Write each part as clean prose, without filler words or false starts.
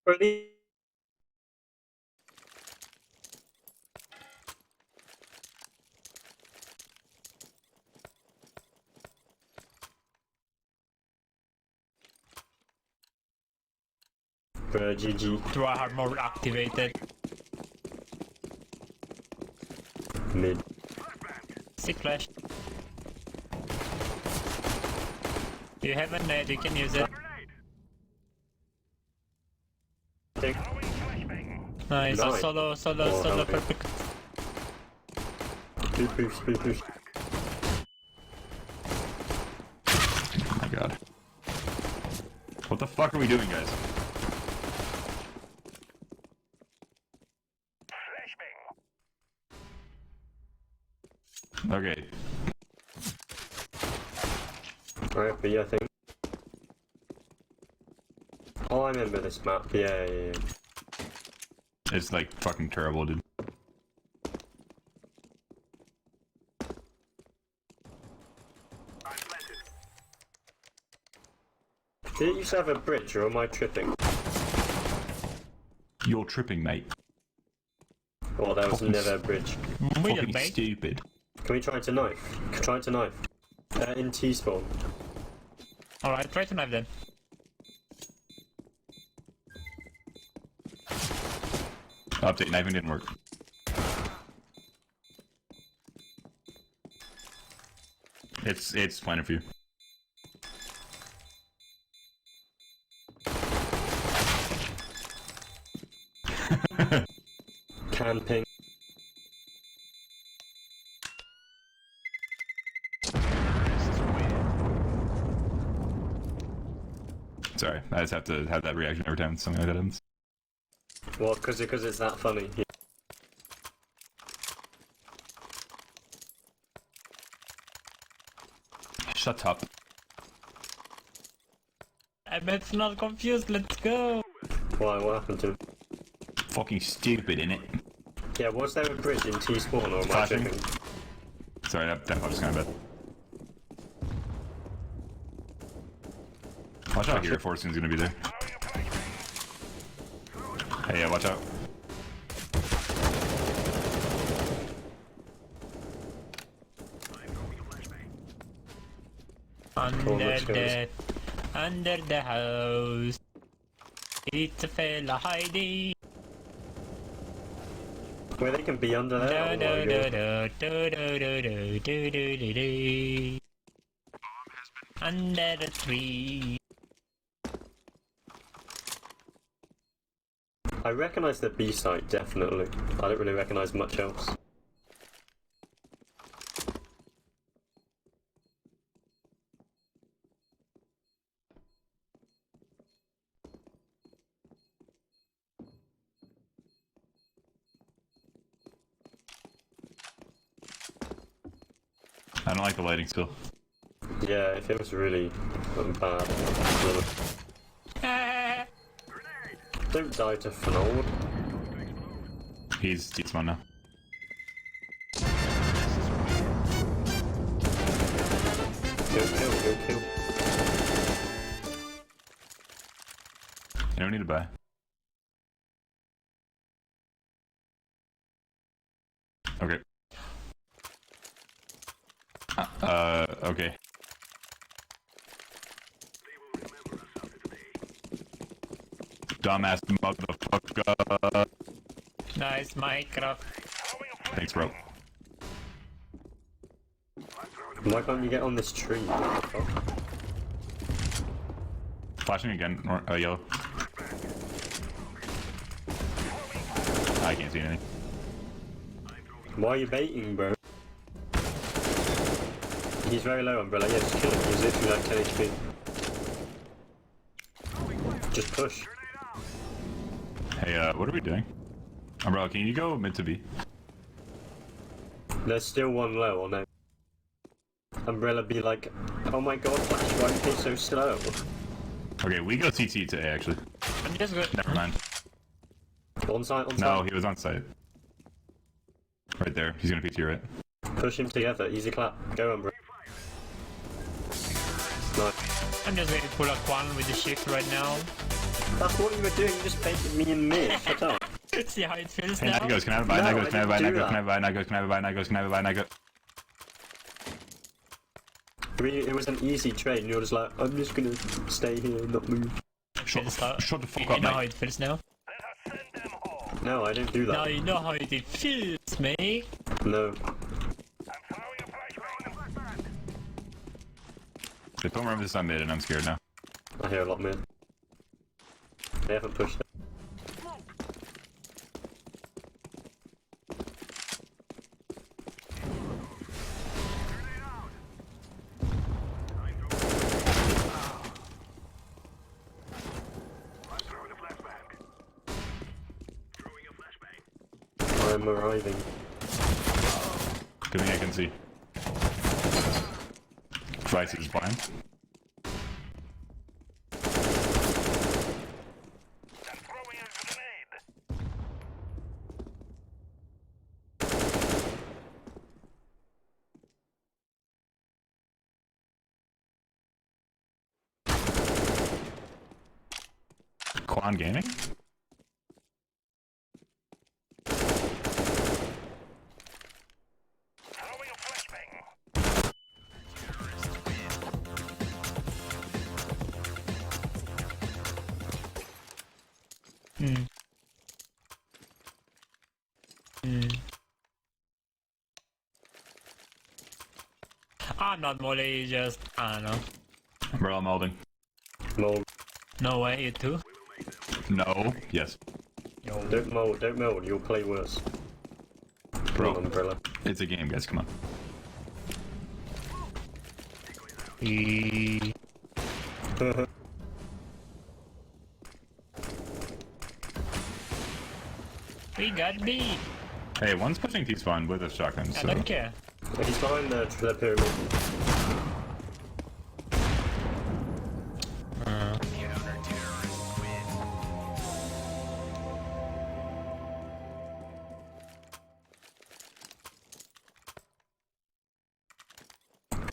Really? GG. Do I have more activated? Mid. Sick flash. You have a net, you can use it. Nice, Nice. solo, okay. perfect. Push. Oh my god. What the fuck are we doing, guys? Okay. Alright, B, I think. Oh, I remember this map. Yeah. It's like fucking terrible, dude. Did it used to have a bridge, or am I tripping? You're tripping, mate. Oh, there was Fucking never a bridge. Wait a Fucking minute. stupid. Can we try to knife? Try to knife. In T-spawn. Alright, try to knife them. Update, knifing didn't work. It's planning for you. Camping. Sorry, I just have to have that reaction every time something like that happens. Well, because it's that funny. Yeah. Shut up. I'm not confused, let's go! Why? What happened to him? Fucking stupid, innit? Yeah, was there a bridge in T-spawn, or am I Flashing. tripping? Sorry, that was kind of bad. Watch out here, Fortune's gonna be there. Hey, yeah, watch out. Under the house. It's a fella hiding. Where they can be under there? Under the tree. I recognise the B site, definitely. I don't really recognise much else. I don't like the lighting still. Yeah, it feels really bad. Don't die to Fnold. He's smart now. Kill. You don't need to buy. Okay. Okay. Dumbass motherfucker. Nice Minecraft. Thanks, bro. Why can't you get on this tree? Flashing again, or yellow. I can't see anything. Why are you baiting, bro? He's very low, Umbrella. Yeah, just kill him. He's literally like 10 HP. Just push. Hey, what are we doing? Umbrella, can you go mid to B? There's still one low, or no? Umbrella be like, oh my god, Flash, why are you so slow? Okay, we go CT to A, actually. I'm just good. Never mind. On site. No, he was on site. Right there. He's gonna peek to your right. Push him together. Easy clap. Go, Umbrella. Nice. I'm just going to pull a Quan with the shift right now. That's what you were doing, you just baited me in mid. Shut up. See how it feels Hey, now? NightGhost, can I have a buy? No, NightGhost, can I have a buy? I didn't do NightGhost, can I have a buy? NightGhost, can I have a buy? NightGhost, can I have a buy? NightGhost. It was an easy trade, and you're just like, I'm just gonna stay here and not move. Shut the fuck You up, know how mate. it feels now? No, I didn't do Now that. you know how it feels, mate. No. They put more emphasis on mid, and I'm scared now. I hear a lot mid. They haven't pushed it. I'm arriving. Good thing I can see. Vice is blind. Quan Gaming? I'm not molly, just I don't know. Bro, I'm molding. Mold. No way, you too? No. Yes. Yo. Don't mold, you'll play worse. Come on, Bro, Umbrella. it's a game, guys. Come on. E We got B. Hey, one's pushing T-spawn with a shotgun, I so... don't care. He's behind the pyramid.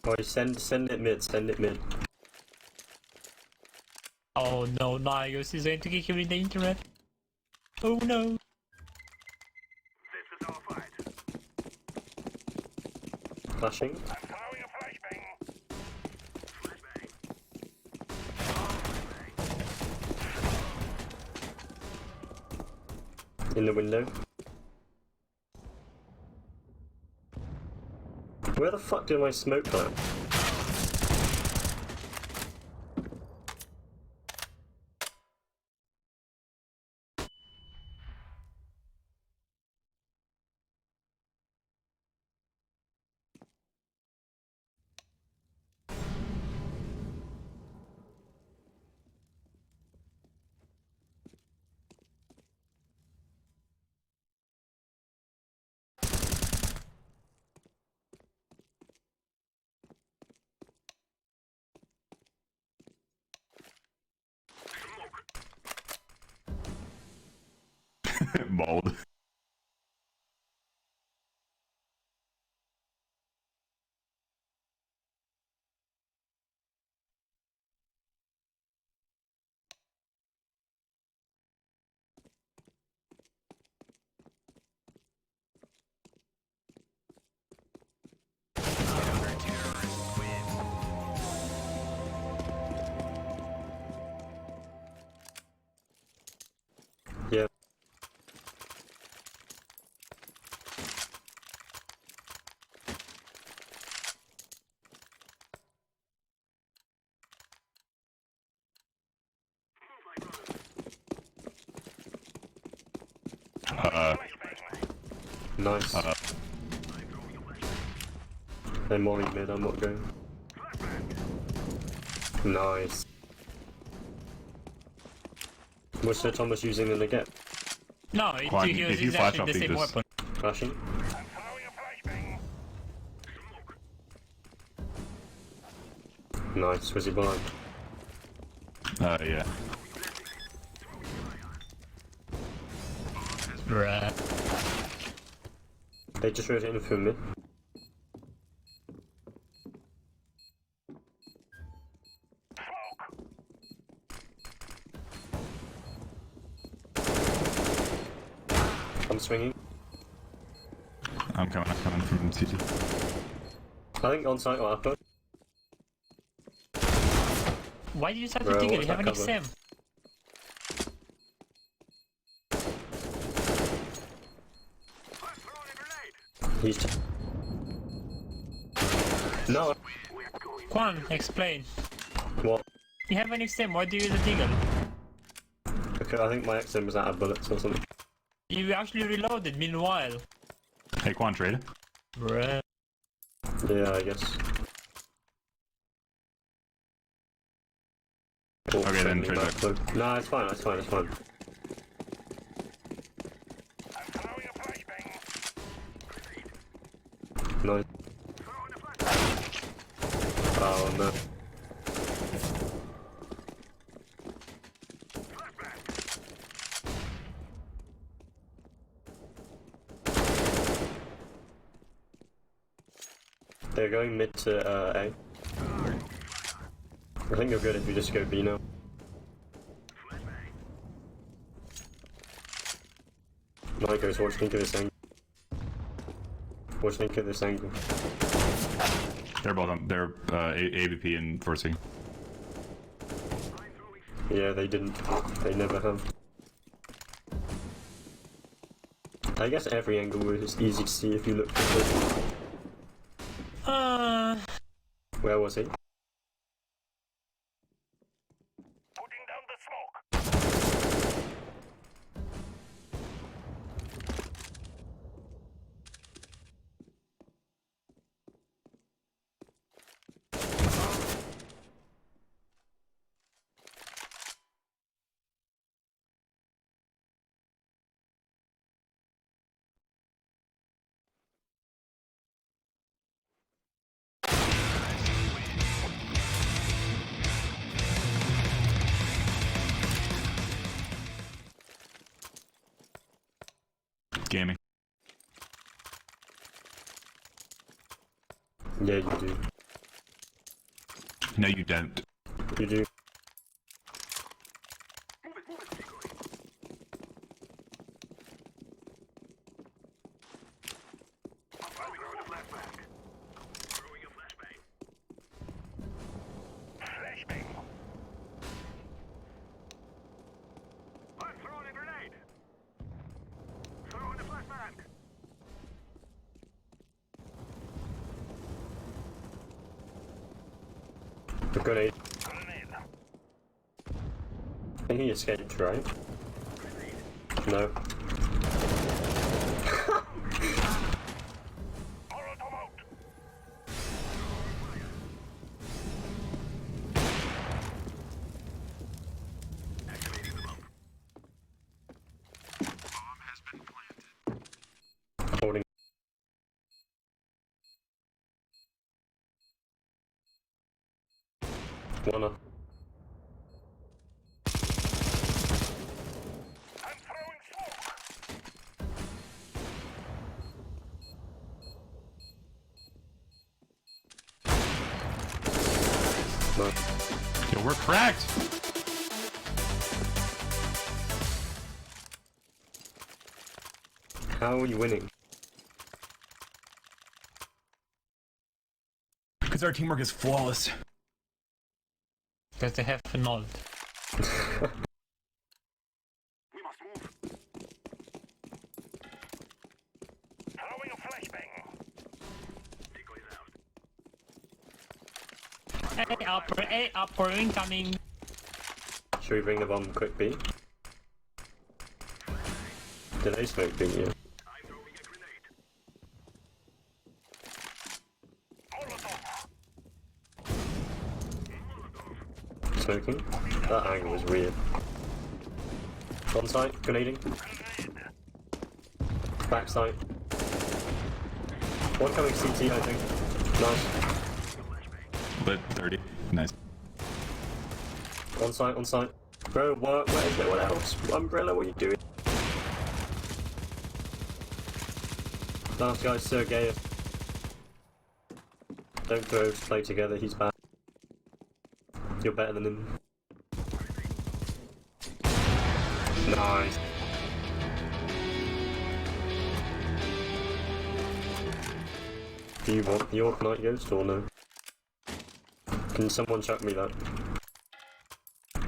Oh, send it mid, send it mid. Oh no, NightGhost is going to kick you in the internet. Oh no. Flashing. In the window. Where the fuck did my smoke go? Mold. Yeah. Nice. They're molly mid, I'm not going. Nice. What's Sir Thomas using in the gap? No, Quan, he was if you flash exactly up, the he same just- weapon. Flashing. Nice, was he blind? Yeah. Bruh. They just rotated from mid. I'm swinging. I'm coming from CT. I think on site or after. Why did you start Bro, to tingle? what's You have an that cover? XM. He's no. Quan, explain. What? You have an XM, why do you use a deagle? Okay, I think my XM was out of bullets or something. You actually reloaded meanwhile. Hey, Quan, trade. Bruh. Yeah, I guess. Okay, then trade back. No, it's fine, it's fine, it's fine. Nice. Oh no. They're going mid to A. I think you're good if you just go B now. NightGhost, what do you think of this angle? What do you think of this angle? They're both on. They're ABP and 4C. Yeah, they didn't. They never have. I guess every angle is easy to see if you look for it. Where was he? Gaming. Yeah, you do. No, you don't. You do. The grenade. I think he escaped, right? No. Holding. One up. No. Yo, we're cracked. How are you winning? Because our teamwork is flawless. Because they have Fenol. Hey, upper, incoming. Should we bring the bomb quick B? Did they smoke B? Yeah. Smoking? That angle was weird. On site, grenading. Back site. One coming CT, I think. Nice. Lit 30. Nice. On site. Bro, where is no one else? Umbrella, what are you doing? Last guy's Sergeyev. Don't throw, just play together, he's bad. You're better than him. Nice. Do you want your Night Ghost or no? Can someone chuck me that?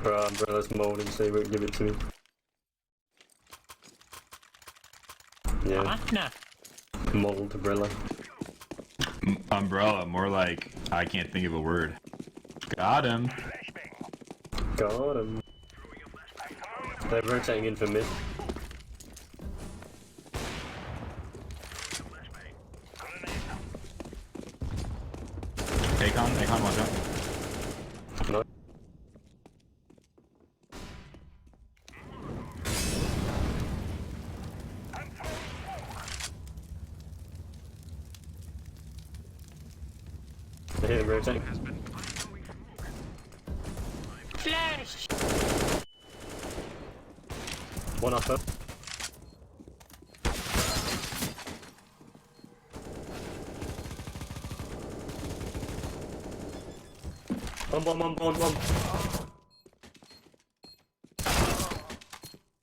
Bro, Umbrella's mold and say won't give it to me. Yeah. Nah. Mold Umbrella. Umbrella, more like I can't think of a word. Got him. Got him. They're rotating in for mid. Akon, watch out. No. I hear them rotating. Flash! One upper. One.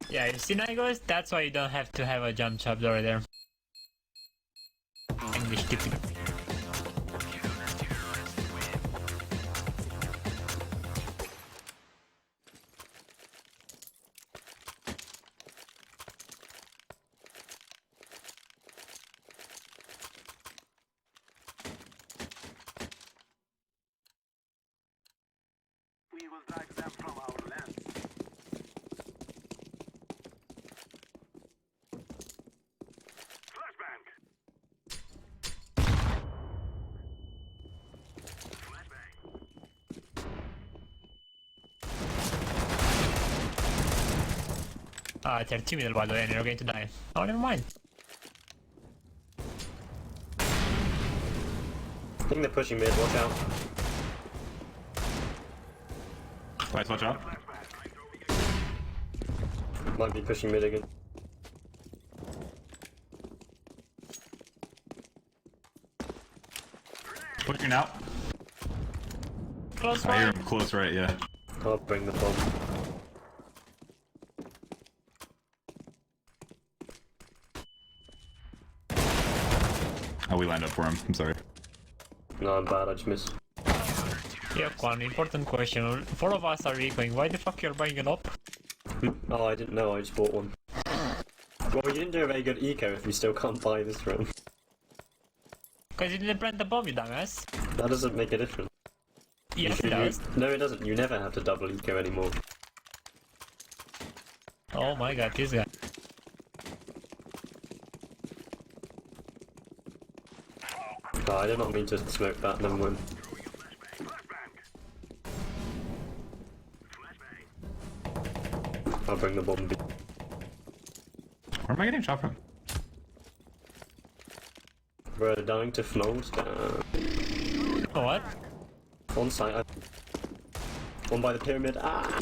Yeah, you see NightGhost? That's why you don't have to have a jump chop over there. English stupid. We will drive them from our land. Flashbang! They're 2 middle by the way and you're going to die. Oh, never mind. I think they're pushing mid, watch out. Lights, watch out. Might be pushing mid again. Pushing out. Close I hear one. him close right, yeah. I'll bring the bomb. Oh, we lined up for him. I'm sorry. No, I'm bad, I just missed. Yeah, one important question. 4 of us are ecoing. Why the fuck you're buying it up? Oh, I didn't know, I just bought one. Well, you didn't do a very good eco if you still can't buy this room. Because you didn't plant the bomb, you dumbass. That doesn't make a difference. Yes, it You- does. No, it doesn't. You never have to double eco anymore. Oh my god, this guy. Oh, I did not mean to smoke that, never mind. I'll bring the bomb. Where am I getting shot from? We're dying to flows down. Oh, what? On site. One by the pyramid. Ah!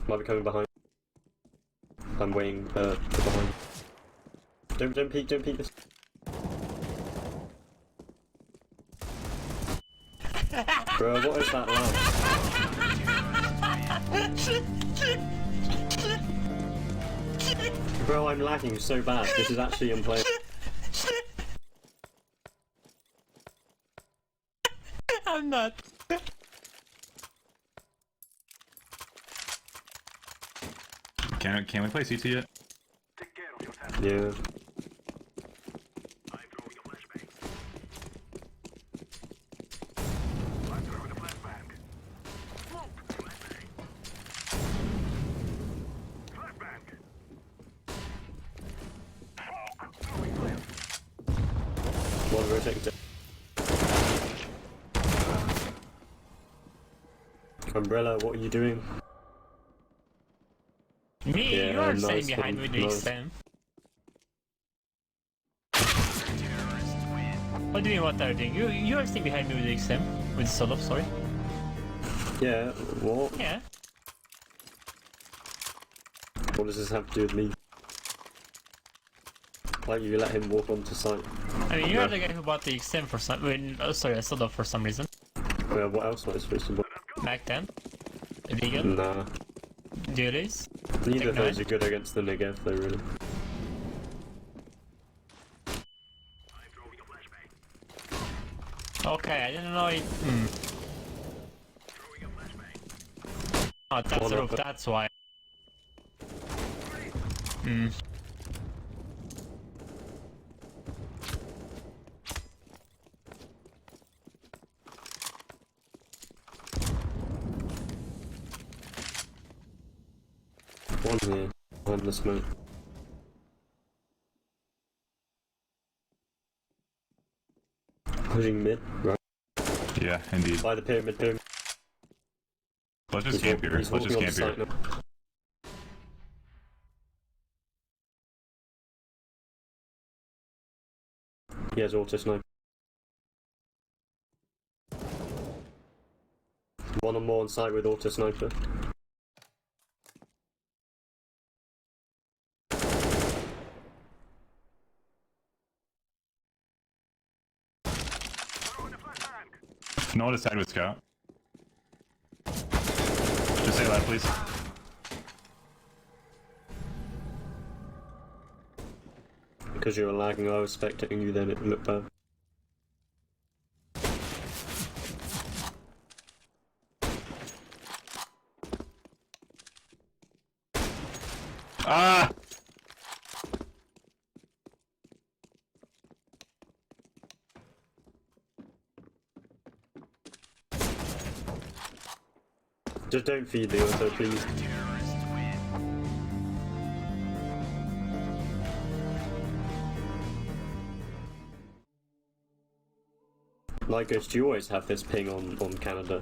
Might be coming behind. I'm waiting for behind. Don't peek this. Bro, what is that laugh? Bro, I'm lagging so bad. This is actually unplayable. I'm not. Can we play CT yet? Take care of yourself. Yeah. I'm throwing a flashbang. I'm throwing a flashbang. Smoke! Flashbang. Flashbang! Smoke! Throwing flare. One rotating. Umbrella, what are you doing? Me, Yeah, you are nice staying behind one, with the nice. exam. What do you mean what are you doing? You are staying behind me with the exam. With solo, sorry. Yeah, what? Yeah. What does this have to do with me? Like you let him walk onto site. I mean, you are the guy who bought the exam for some. Sorry, I solo for some reason. What else was I supposed to buy? Back then. Illegal. Nah. Duties. Neither of those nine. are good against the Negev though, really. I'm throwing a flashbang. Okay, I didn't know it. Throwing a flashbang. Oh, that's One the of roof, them. that's why. One here, on the smoke. Pushing mid, right? Yeah, indeed. By the pyramid, pyramid. Let's just camp here. He's Let's just walking on camp the here. site now. He has auto sniper. One or more on site with auto sniper. Throwing a flashbang. No one side with scout. Just say that, please. Because you were lagging, I was spectating you, then it looked bad. Ah! Just don't feed the auto, please. NightGhost, do you always have this ping on Canada?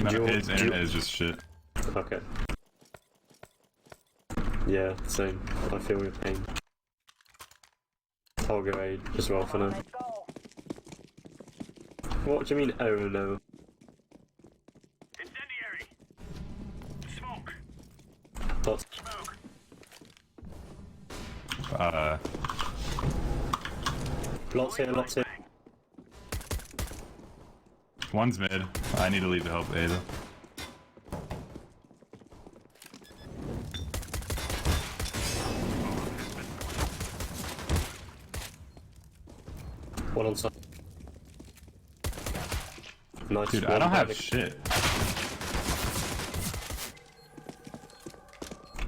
No, you- his do you- internet is just shit. Okay. Yeah, same. I feel your pain. I'll go aid as well for now. What do you mean, oh no? Incendiary. Smoke. Lots. Smoke. Lots here, lots here. One's mid. I need to leave to help A though. One on site. Nice. Dude, one I don't have back. shit.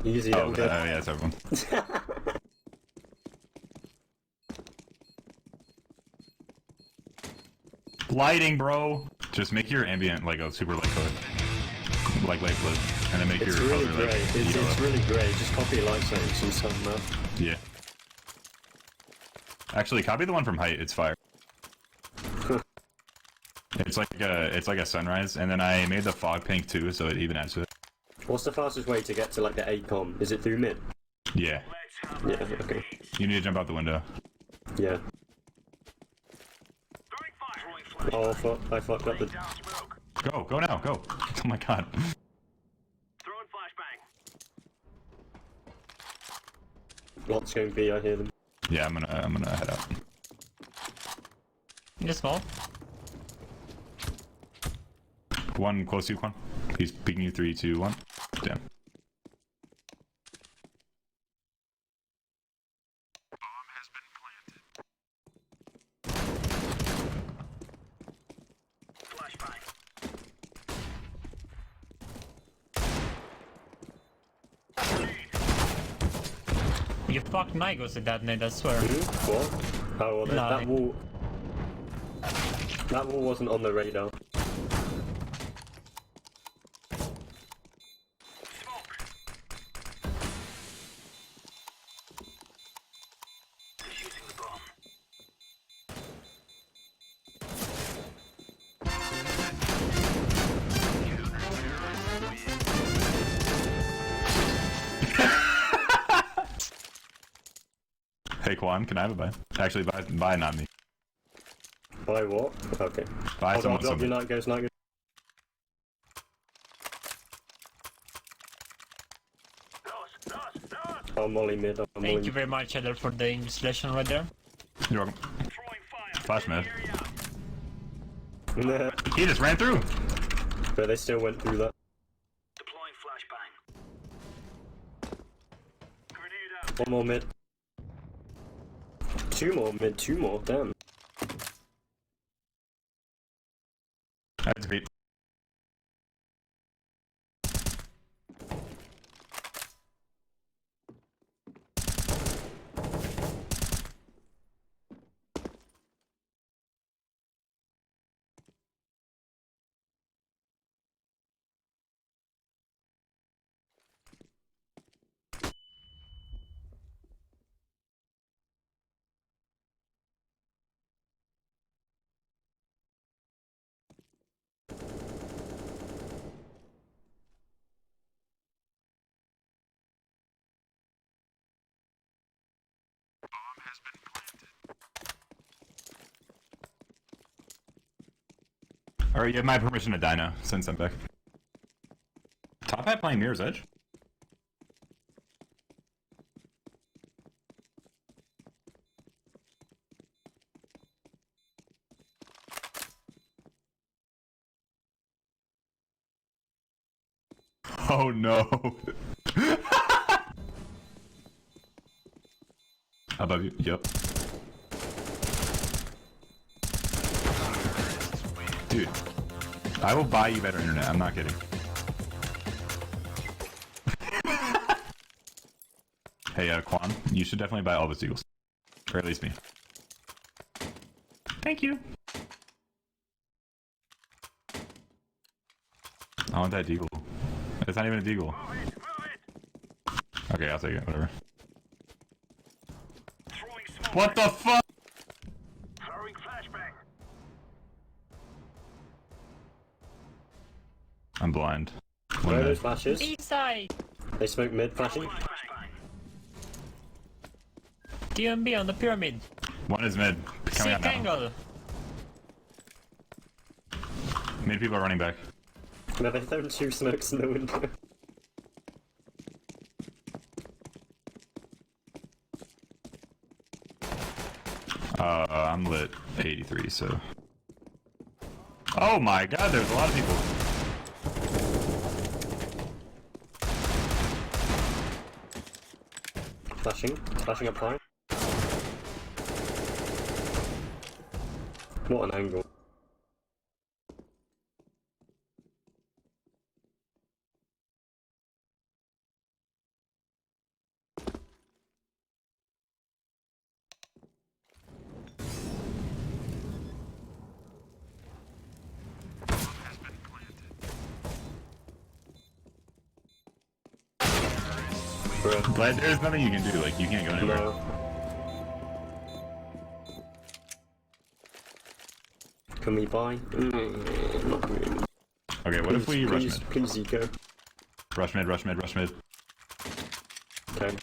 Easy, Oh, I'm good. yeah, it's everyone. Lighting, bro. Just make your ambient like a super light color, like light blue, and then make It's your really color grey. like It's yellow. really grey. Just copy light settings and some Yeah. Actually, copy the one from height. It's fire. It's like a sunrise, and then I made the fog pink too, so it even adds to it. What's the fastest way to get to like the ACOM? Is it through mid? Yeah. Let's have Yeah, okay. You need to jump out the window. Yeah. throwing fire. Throwing flash. Oh fuck, I fucked up the... Down smoke. Go now, go. Oh my god. Throwing flashbang. Lots going B, I hear them. Yeah, I'm gonna head out. In the small. One close to you, Quan. He's peeking you. 3, 2, 1. Damn. Flashbang. You fucked NightGhost with that nade, I swear. What? Oh, well, No, that wall... That wall wasn't on the radar. Smoke. Defusing the bomb. Hey, Quan, can I have a buy? Actually, buy not me. By what? Okay. Buy I'll someone. drop your Someone. NightGhost, NightGhost. Lost. I'll molly mid, I'll molly Thank you very much, Heather, for the English lesson right there. You're welcome. Throwing fire. Flash mid. Area. mid. He just ran through. But they still went through that. One more mid. Two more mid, two more, damn. That's great. Alright, you have my permission to die now, since I'm back. Top hat playing Mirror's Edge? Oh no! Above you, yep. Dude, I will buy you better internet, I'm not kidding. Hey, Quan, you should definitely buy all the Eagles. Or at least me. Thank you! I want that deagle. It's not even a deagle. Okay, I'll take it, whatever. Throwing smoke. What the fuck? Throwing flashbang. I'm blind. Where are One those mid. flashes? B-side! They smoke mid flashing. Flashbang. TMB on the pyramid. One is mid. Coming out Sick now. angle. Mid people are running back. No, they've thrown two smokes in the window. I'm lit 83, so. Oh my god, there's a lot of people. Flashing up high. What an angle. Bruh. But there's nothing you can do, like, you can't go anywhere. No. Can we buy? Not really. Okay, what if we rush please, mid? please, Eco. Rush mid, rush mid, rush mid. Okay.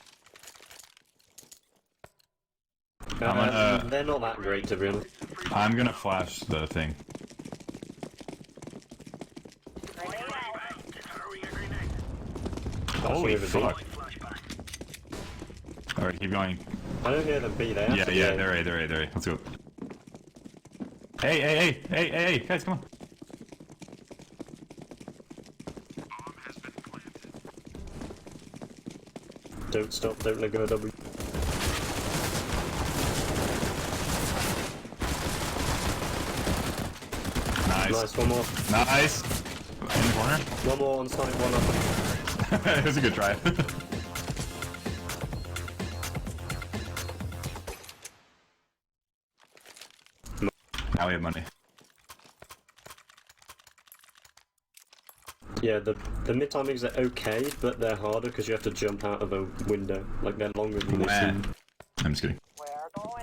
I'm gonna- They're not that great, to be honest. I'm gonna flash the thing. Throwing a grenade. Holy over B. fuck. Flashbang. Alright, keep going. I don't hear them B, they have Yeah, to be yeah, A. they're A, they're A, they're A. Let's go. Hey, guys, come on. Don't stop, don't let go of W. Nice. Nice, one more. Nice. In the corner. One more on site, one up. It was a good try. Now we have money. Yeah, the mid timings are okay, but they're harder because you have to jump out of a window. Like, they're longer than they Wah. seem. I'm just kidding.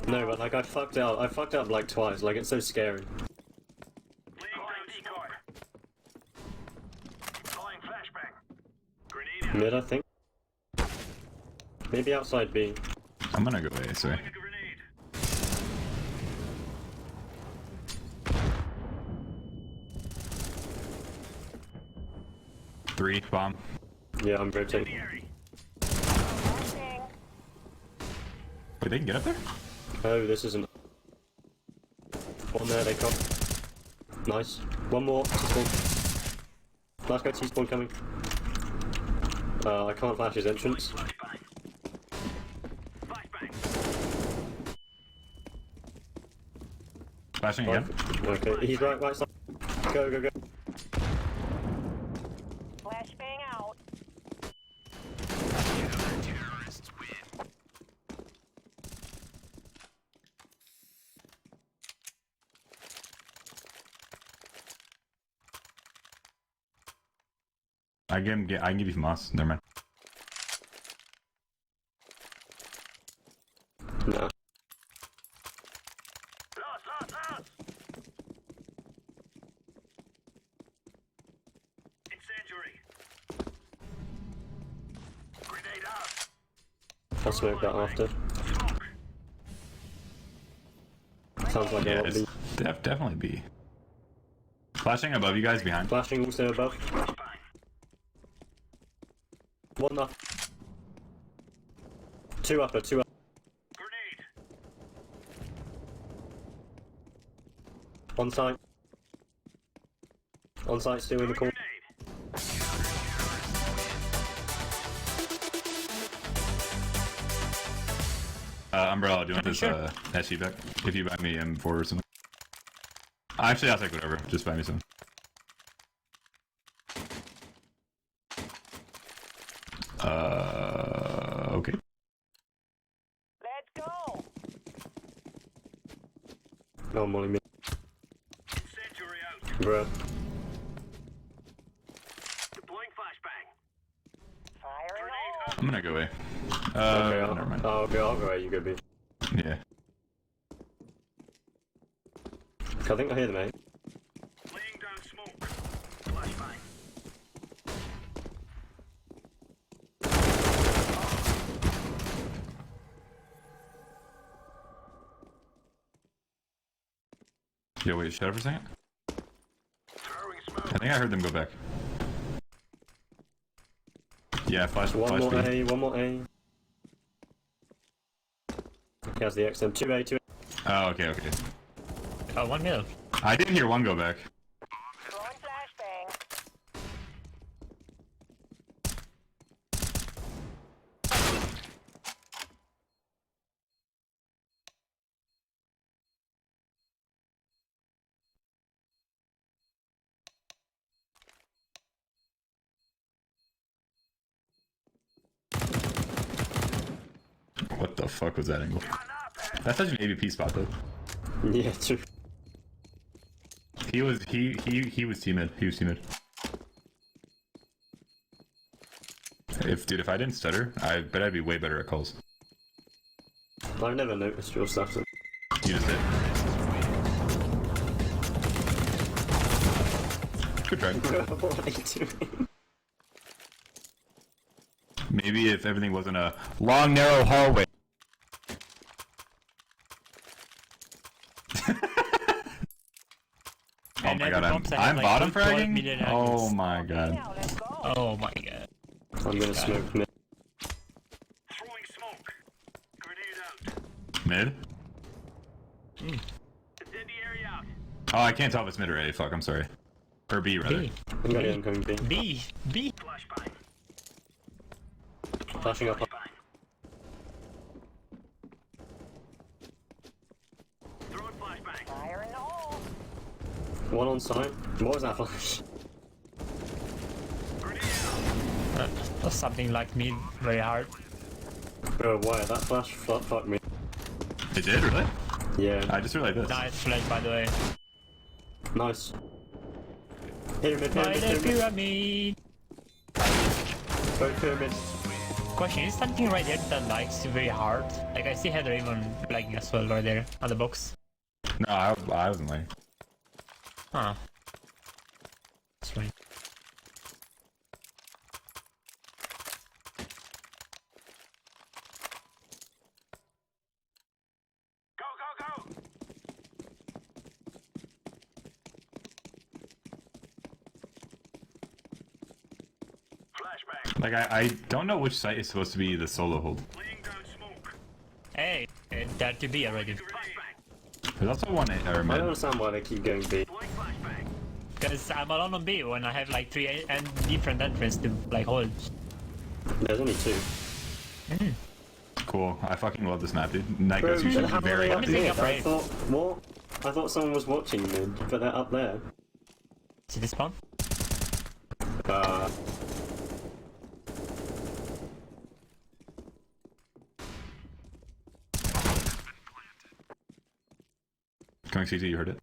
No, but like, I fucked up like twice, like, it's so scary. Deploying decoy. Deploying flashbang. Grenade out. Mid, I think. Maybe outside B. I'm gonna go A, sorry. Throwing a grenade. 3, bomb. Yeah, I'm rotating. Incendiary. Wait, they can get up there? Oh, this isn't. One there, they come. Nice. One more, T-spawn. Last guy, T-spawn coming. I can't flash his entrance. Flashbang. Flashing again. Okay, he's right side. Go, go, go. Flashbang out. I can give you some moss. Never mind. No. Lost. Incendiary. Grenade out. I'll smoke that after. Smoke. Sounds like a Yeah, lot it's of definitely B. Flashing above you guys behind. Flashing also above. One up. Two upper, two up. Grenade. On site. On site, still in the corner. Grenade. Umbrella, do you want this Sure. SC back? If you buy me M4 or something. Actually, I'll take whatever. Just buy me some. Okay. Let's go. No, Molly me. Incendiary out. Bruh. Deploying flashbang. Fire in Grenade hole. out. I'm gonna go away. Okay, Never mind. I'll go away, you go B. Yeah. I think I hear them, mate. Laying down smoke. Flashbang. Yo, wait, shut up for a second. Throwing I smoke. think I heard them go back. Yeah, flash One more B. A, one more A. He has the XM. 2A, 2A. Oh, okay, okay. Oh, 1 middle. I did hear one go back. Throwing flashbang. What the fuck was that angle? That's such an AVP spot though. Yeah, true. He was team-mid. He was team-mid. If I didn't stutter, I bet I'd be way better at calls. I've never noticed your stuff. You just did. Good try. What are you doing? Maybe if everything wasn't a long, narrow hallway. Oh And my then god, the I'm bombs that have, like, bottom 12 fragging? million Oh angles. my god. Now let's go. Oh my god. I'm gonna smoke mid. Throwing smoke. Grenade out. Mid? Incendiary out. Oh, I can't tell if it's mid or A. Fuck, I'm sorry. Or B, rather. B. I'm going B. B. B. Flashbang. Flashing up. Flashbang. Throwing flashbang. Fire in the hole. One on site. What was that flash? Grenade out. That's something like me very hard. Bro, why? That flash fucked me. It did, really? Yeah. I just realized this. Nice flash, by the way. Nice. Hit him mid, By hit the him mid, pyramid. both pyramid. Question, is something right there that likes very hard? Like I see Heather even lagging as well right there on the box. No, I wasn't like. Huh. That's right. Go, go, go. Flashbang. Like, I don't know which site is supposed to be the solo hold. Laying down smoke. Hey, that to be already. Flashbang. There's also one A, or I don't mid. understand why they keep going B. Deploying flashbang. Because I'm alone on B when I have like 3 and different entrances to like hold. There's only two. Cool. I fucking love this map, dude. NightGhost, Bro, you should be how very are I'm they missing up a here? I frame. thought, what? I thought someone was watching me, but they're up there. See this spawn? Coming CT, you heard it.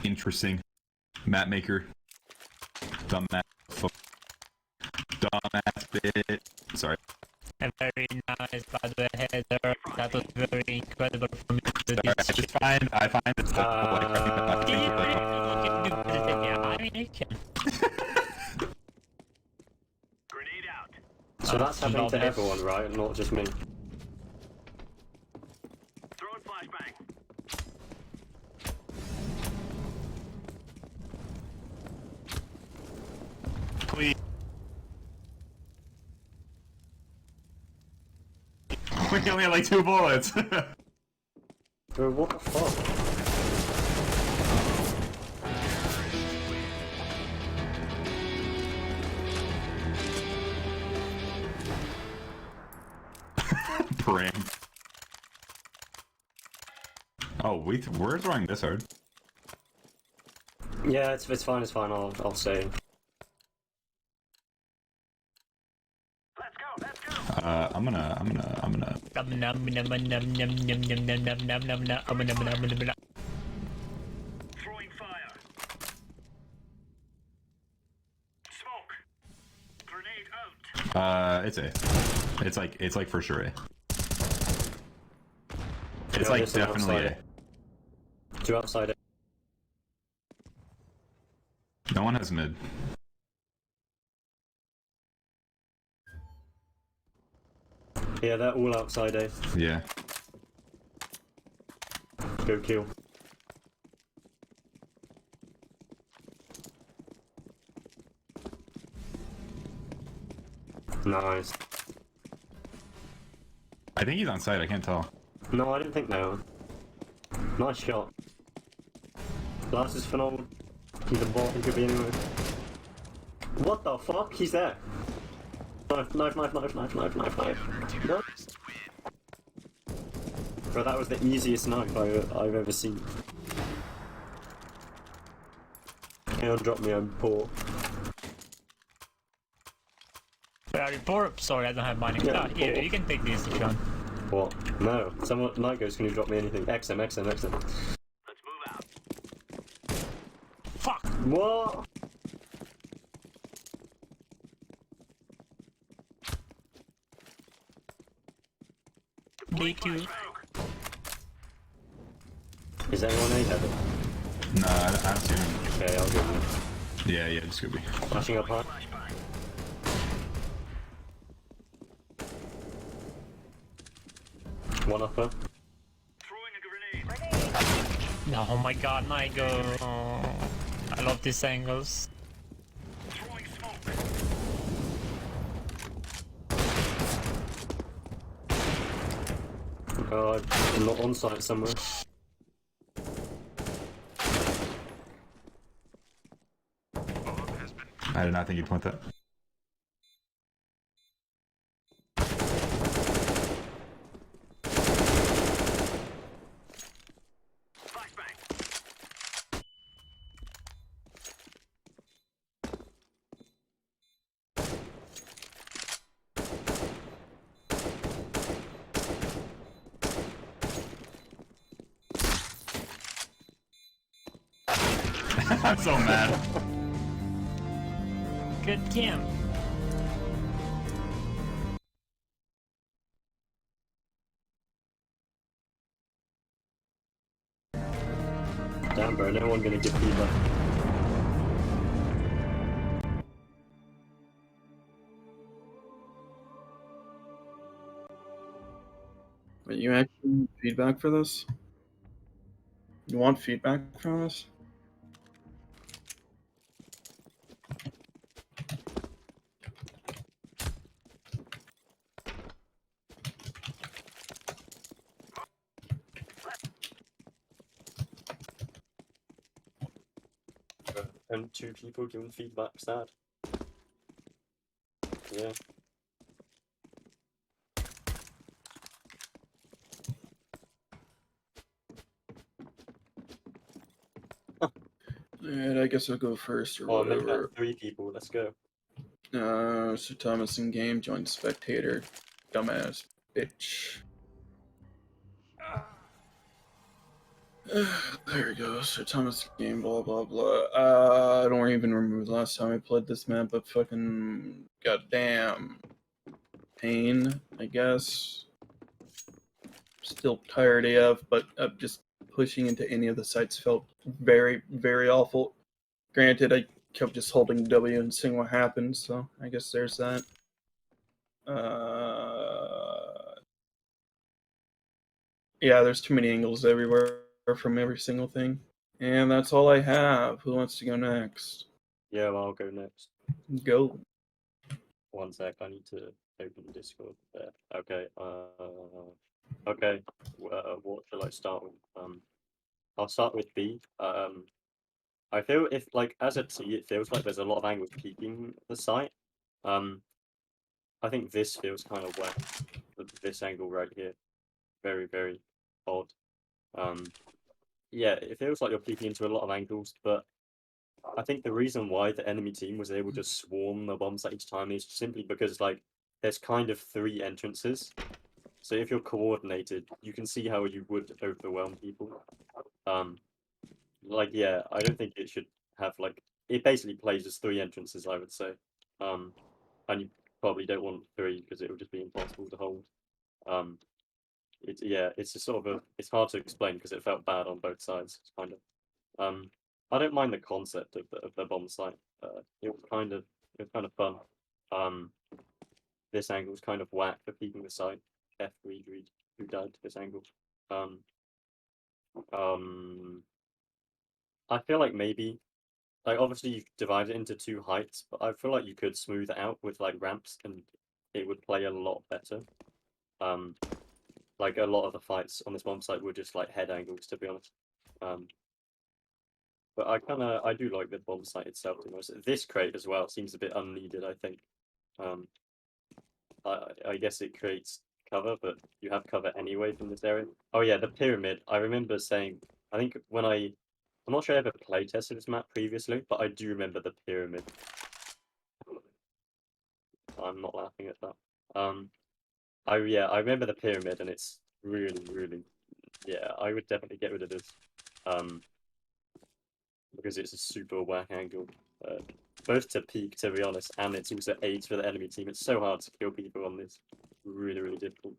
Interesting. Map maker. Dumbass. Dumbass bit. Sorry. And very nice, by the way, header. That was very incredible for me to do Sorry, this. I find this stuff Yeah, I mean, you can. Grenade out. So that's happening to lovely. everyone, right? Not just me. Throwing flashbang. please. We only had like 2 bullets. Bro, what the fuck? Pram. Oh, we're throwing this hard. Yeah, it's fine, I'll say. Let's go, let's go. I'm gonna. Throwing fire. Smoke. Grenade out. It's A. It's like for sure A. It's Yeah, like there's some definitely outside. A. 2 outside it. No one has mid. Yeah, they're all outside A. Yeah. Go kill. Nice. I think he's on site. I can't tell. No, I didn't think they were. Nice shot. Glass is phenomenal. He's a bot, he could be anywhere. What the fuck? He's there. Knife. No. Bro, that was the easiest knife I've ever seen. Can't drop me, I'm poor. Where are you poor? Sorry, I don't have money. Yeah, Here, poor. you can take this if you want. What? No. Someone, NightGhost, can you drop me anything? XM. Let's move out. Fuck! What? B2. Smoke. Is anyone A headed? No, I don't see him. Okay, I'll go. Yeah, just go B. Flashing up high. Flashbang. One upper. Throwing a grenade. No, oh my god, NightGhost. Oh, I love these angles. Throwing smoke. I'm not on site somewhere. I did not think you'd point that. Flashbang. I'm so mad. Good camp. Damn, bro, no one gonna give feedback. Wait, you actually need feedback for this? You want feedback from us? And 2 people giving feedback, sad. Yeah. Alright, I guess I'll go first or Oh, make that whatever. 3 people, let's go. Sir Thomas in game, join spectator. Dumbass bitch. There we go. Sir Thomas game, blah blah blah. I don't even remember the last time I played this map, but fucking goddamn pain, I guess. Still tired AF, but just pushing into any of the sites felt very, very awful. Granted, I kept just holding W and seeing what happened, so I guess there's that. Yeah, there's too many angles everywhere from every single thing. And that's all I have. Who wants to go next? Yeah, well, I'll go next. Go. 1 sec, I need to open Discord there. Okay, okay, what shall I start with? I'll start with B. I feel if, like, as a T, it feels like there's a lot of angles peeking the site. I think this feels kind of wet. This angle right here. Very, very odd. Yeah, it feels like you're peeking into a lot of angles, but I think the reason why the enemy team was able to swarm the bomb site each time is simply because, like, there's kind of 3 entrances. So if you're coordinated, you can see how you would overwhelm people. Like, yeah, I don't think it should have, like, it basically plays as 3 entrances, I would say. And you probably don't want 3 because it would just be impossible to hold. It's a sort of it's hard to explain because it felt bad on both sides, kind of. I don't mind the concept of the bomb site. It was kind of fun. This angle was kind of whack for peeking the site. Reed, who died to this angle. Um, um, I feel like maybe, like, obviously you divide it into 2 heights, but I feel like you could smooth it out with, like, ramps and it would play a lot better. Like, a lot of the fights on this bomb site were just, like, head angles, to be honest. But I do like the bomb site itself, to be honest. This crate as well seems a bit unneeded, I think. I guess it creates cover, but you have cover anyway from this area. Oh yeah, the pyramid. I remember saying, I think I'm not sure I ever playtested this map previously, but I do remember the pyramid. I'm not laughing at that. I remember the pyramid, and it's really, really, yeah, I would definitely get rid of this. Because it's a super whack angle. Both to peak, to be honest, and it's also aids for the enemy team. It's so hard to kill people on this. Really, really difficult.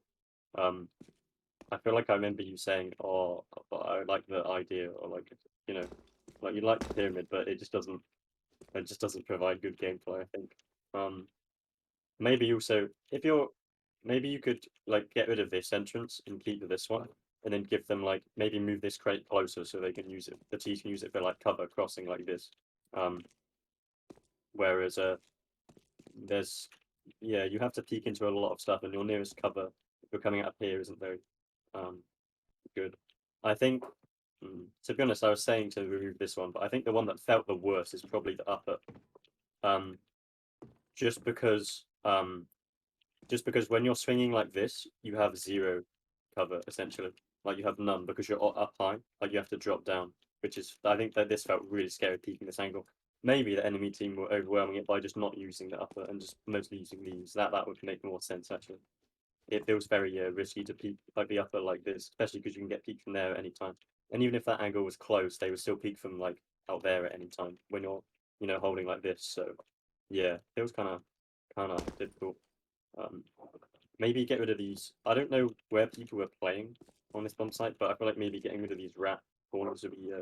I feel like I remember you saying, "Oh, I like the idea," or like, you know, like you like the pyramid, but it just doesn't provide good gameplay. I think. Maybe also maybe you could like get rid of this entrance and keep this one, and then give them like maybe move this crate closer so they can use it. The T can use it for like cover crossing like this. Whereas there's you have to peek into a lot of stuff, and your nearest cover if you're coming out of here isn't very good. I think to be honest, I was saying to remove this one, but I think the one that felt the worst is probably the upper. Just because when you're swinging like this, you have 0 cover essentially. Like you have none because you're up high. Like you have to drop down, which is I think that this felt really scary peeking this angle. Maybe the enemy team were overwhelming it by just not using the upper and just mostly using these. That would make more sense actually. It feels very risky to peek like the upper like this, especially because you can get peeked from there at any time. And even if that angle was close, they would still peek from like out there at any time when you're holding like this. So yeah, it was kind of difficult. Maybe get rid of these. I don't know where people were playing on this bomb site, but I feel like maybe getting rid of these rat corners would be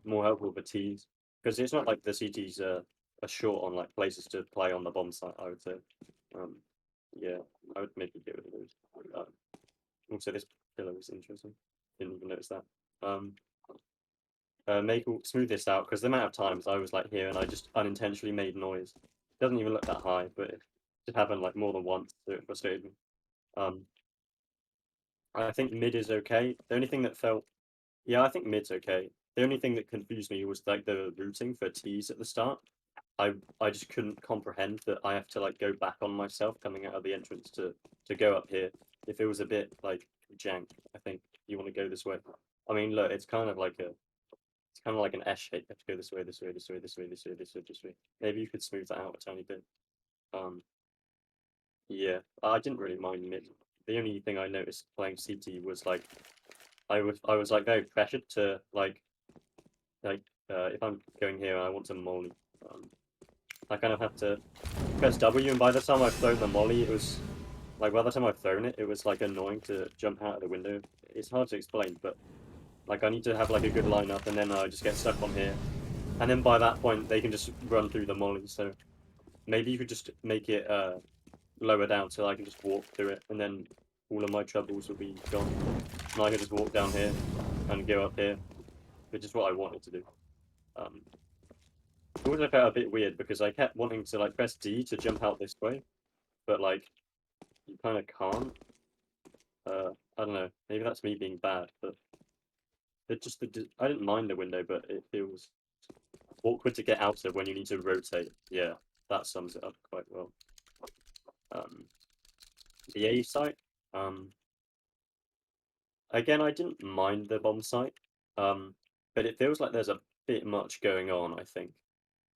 more helpful for T's, because it's not like the CTs are short on like places to play on the bomb site. I would say, yeah, I would maybe get rid of those. Also, this pillar is interesting. Didn't even notice that. Smooth this out because the amount of times I was like here and I just unintentionally made noise. It doesn't even look that high, but it just happened like more than once, so it frustrated me. I think mid is okay. The only thing that felt, yeah, I think mid's okay. The only thing that confused me was like the routing for T's at the start. I just couldn't comprehend that I have to like go back on myself coming out of the entrance to go up here. If it was a bit like jank, I think you want to go this way. I mean, look, it's kind of like an S shape. You have to go this way, this way, this way, this way, this way, this way, this way. Maybe you could smooth that out a tiny bit. Yeah, I didn't really mind mid. The only thing I noticed playing CT was like I was like very pressured to like if I'm going here and I want to molly, I kind of have to press W, and by the time I've thrown the molly, it was like by the time I've thrown it, it was like annoying to jump out of the window. It's hard to explain, but like I need to have like a good lineup, and then I just get stuck on here, and then by that point they can just run through the molly. So maybe you could just make it lower down so I can just walk through it, and then all of my troubles will be gone. And I can just walk down here and go up here, which is what I wanted to do. It also felt a bit weird because I kept wanting to like press D to jump out this way, but like you kind of can't. I don't know. Maybe that's me being bad, but it just I didn't mind the window, but it feels awkward to get out of when you need to rotate. Yeah, that sums it up quite well. The A site. Again, I didn't mind the bomb site, but it feels like there's a bit much going on. I think,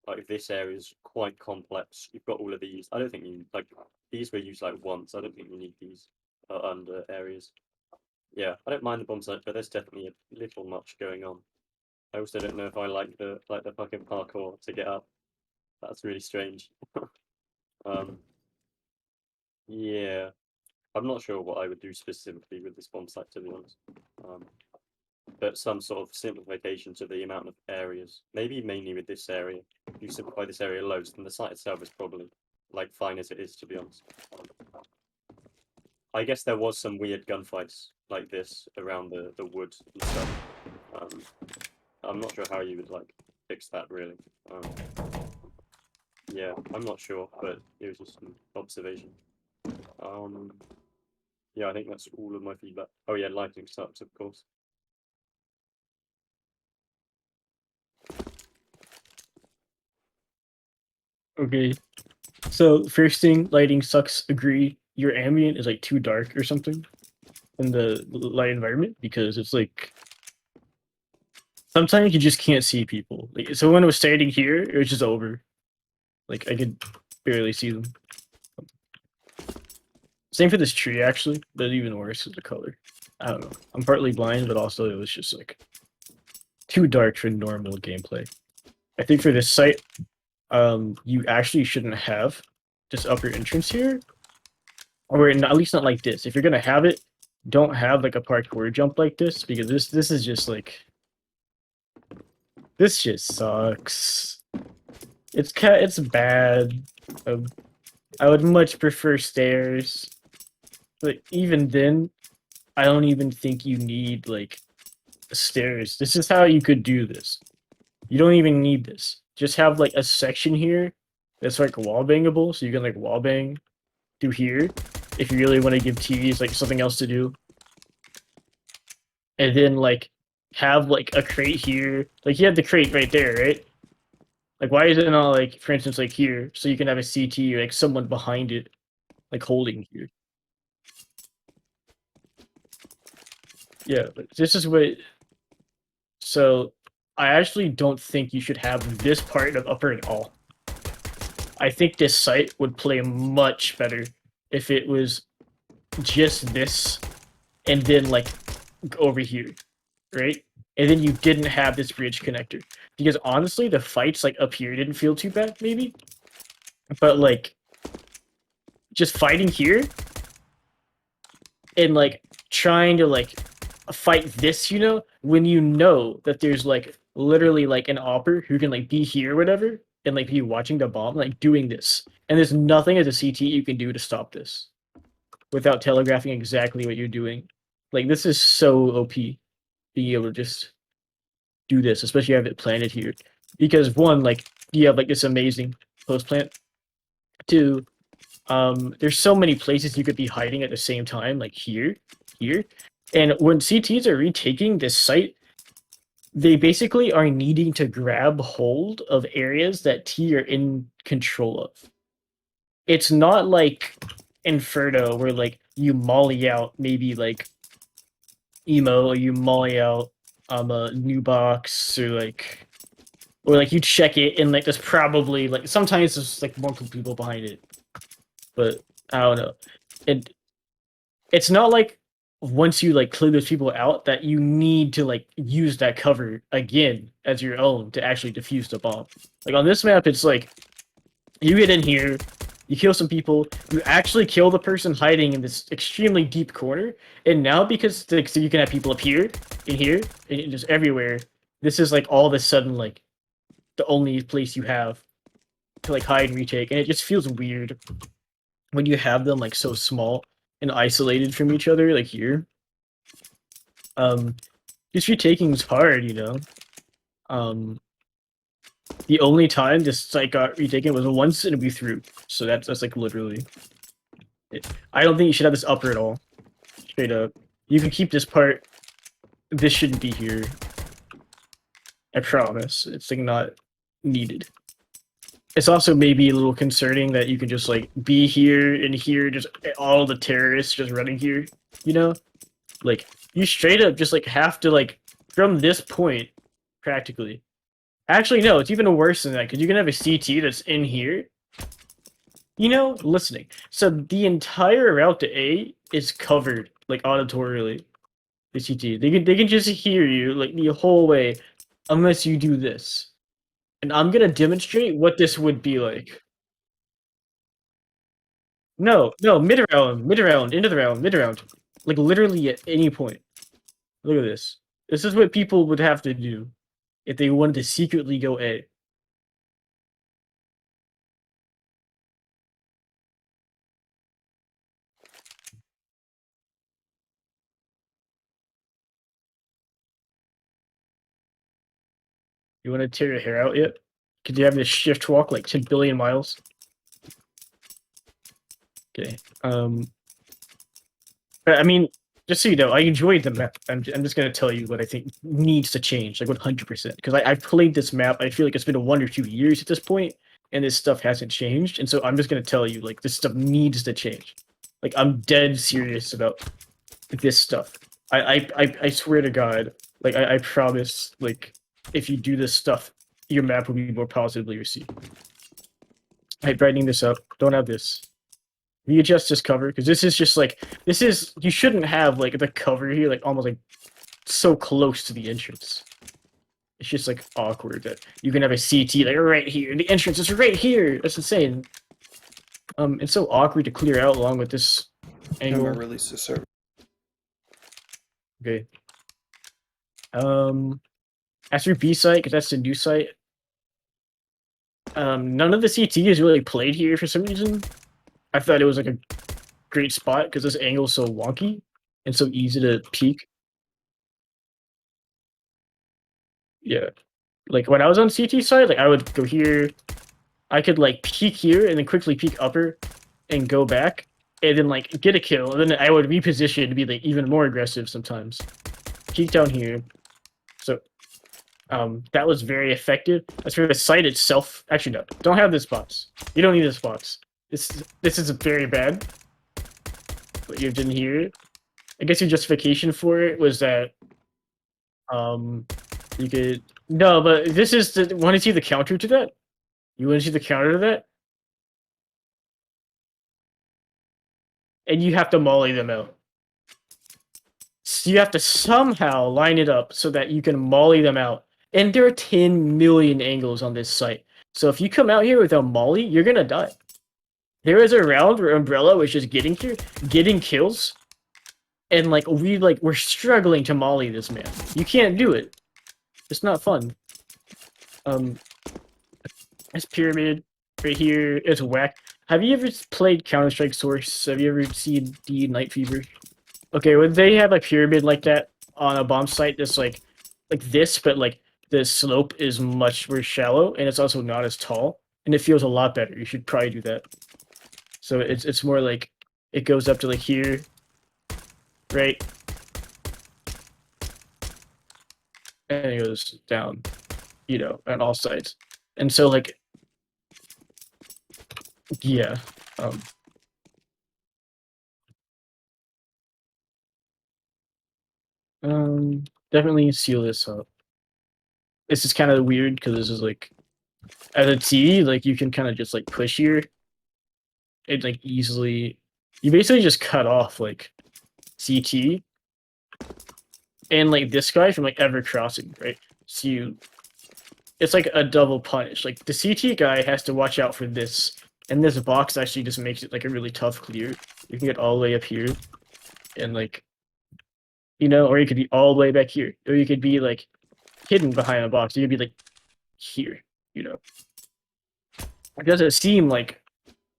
like this area is quite complex. You've got all of these. I don't think you like these were used like once. I don't think you need these under areas. Yeah, I don't mind the bomb site, but there's definitely a little much going on. I also don't know if I like the fucking parkour to get up. That's really strange. Yeah. I'm not sure what I would do specifically with this bomb site, to be honest. But some sort of simplification to the amount of areas. Maybe mainly with this area. If you simplify this area loads, then the site itself is probably like fine as it is, to be honest. I guess there was some weird gunfights like this around the wood and stuff. I'm not sure how you would like fix that really. Yeah, I'm not sure, but it was just an observation. Yeah, I think that's all of my feedback. Oh yeah, lighting sucks, of course. Okay. So first thing, lighting sucks. Agree. Your ambient is like too dark or something in the light environment because it's like sometimes you just can't see people. Like so when it was standing here, it was just over. Like I could barely see them. Same for this tree actually, but even worse is the color. I don't know. I'm partly blind, but also it was just like too dark for normal gameplay. I think for this site, you actually shouldn't have this upper entrance here, or at least not like this. If you're gonna have it, don't have like a parkour jump like this because this is just like this just sucks. It's bad. I would much prefer stairs, but even then, I don't even think you need like stairs. This is how you could do this. You don't even need this. Just have like a section here that's like wall bangable, so you can like wall bang through here if you really want to give TVs like something else to do. And then like have like a crate here. Like you have the crate right there, right? Like why is it not like, for instance, like here, so you can have a CT or like someone behind it, like holding here. Yeah, but this is what. So I actually don't think you should have this part of upper at all. I think this site would play much better if it was just this and then like over here, right? And then you didn't have this bridge connector. Because honestly, the fights like up here didn't feel too bad, maybe. But like just fighting here and like trying to like fight this, you know, when you know that there's like literally like an opper who can like be here or whatever and like be watching the bomb, like doing this. And there's nothing as a CT you can do to stop this without telegraphing exactly what you're doing. Like this is so OP being able to just do this, especially have it planted here. Because one, like you have like this amazing post plant. Two, there's so many places you could be hiding at the same time, like here. And when CTs are retaking this site, they basically are needing to grab hold of areas that T are in control of. It's not like Inferno where like you molly out maybe like emo or you molly out a new box or like you check it and like there's probably like sometimes there's like multiple people behind it. But I don't know. It's not like once you like clear those people out that you need to like use that cover again as your own to actually defuse the bomb. Like on this map, it's like you get in here, you kill some people, you actually kill the person hiding in this extremely deep corner, and now because like, so you can have people up here, in here, and just everywhere. This is like all of a sudden like the only place you have to like hide and retake, and it just feels weird when you have them like so small and isolated from each other, like here. Just retaking is hard, you know. The only time this site got retaken was once and we threw. So that's like literally it. I don't think you should have this upper at all. Straight up. You can keep this part. This shouldn't be here. I promise. It's like not needed. It's also maybe a little concerning that you can just like be here and here, just all the terrorists just running here, you know? Like, you straight up just like have to like, from this point, practically. Actually, no, it's even worse than that, because you can have a CT that's in here, you know, listening. So the entire route to A is covered, like, auditorily. The CT. They can just hear you, like, the whole way, unless you do this. And I'm gonna demonstrate what this would be like. No, mid round, into the round, mid round. Like, literally at any point. Look at this. This is what people would have to do if they wanted to secretly go A. You want to tear your hair out yet? Could you have this shift walk like 10 billion miles? Okay. I mean, just so you know, I enjoyed the map. I'm just gonna tell you what I think needs to change, like 100%. Because I've played this map. I feel like it's been 1 or 2 years at this point, and this stuff hasn't changed. And so I'm just gonna tell you, like, this stuff needs to change. Like, I'm dead serious about this stuff. I swear to God, like, I promise, like, if you do this stuff, your map will be more positively received. I'm brightening this up. Don't have this. Readjust this cover, because this is just like, you shouldn't have like the cover here like almost like so close to the entrance. It's just like awkward that you can have a CT like right here, and the entrance is right here. That's insane. It's so awkward to clear out along with this I'm angle. gonna release the server. Okay. As for B site, because that's the new site. None of the CT is really played here for some reason. I thought it was like a great spot because this angle is so wonky and so easy to peek. Yeah. Like when I was on CT side, like I would go here, I could like peek here and then quickly peek upper and go back and then like get a kill, and then I would reposition to be like even more aggressive sometimes. Peek down here. So that was very effective. As for the site itself, actually no, don't have this box. You don't need this box. This is very bad. What you didn't hear. I guess your justification for it was that you could no, but this is the want to see the counter to that? You want to see the counter to that? And you have to molly them out. So you have to somehow line it up so that you can molly them out. And there are 10 million angles on this site. So if you come out here without molly, you're gonna die. There is a round where Umbrella was just getting here, getting kills, and like we're struggling to molly this man. You can't do it. It's not fun. This pyramid right here is whack. Have you ever played Counter-Strike Source? Have you ever seen the Night Fever? Okay, when they have a pyramid like that on a bomb site that's like this, but like the slope is much more shallow and it's also not as tall, and it feels a lot better. You should probably do that. So it's more like it goes up to like here, right? and it goes down, you know, on all sides. And so like, yeah, definitely seal this up. This is kind of weird because this is like, as a T, like you can kind of just like push here. It like easily, you basically just cut off like CT and like this guy from like ever crossing, right? So you, it's like a double punish. Like the CT guy has to watch out for this, and this box actually just makes it like a really tough clear. You can get all the way up here, and like, you know, or you could be all the way back here, or you could be like hidden behind a box. You could be like here, you know. It doesn't seem like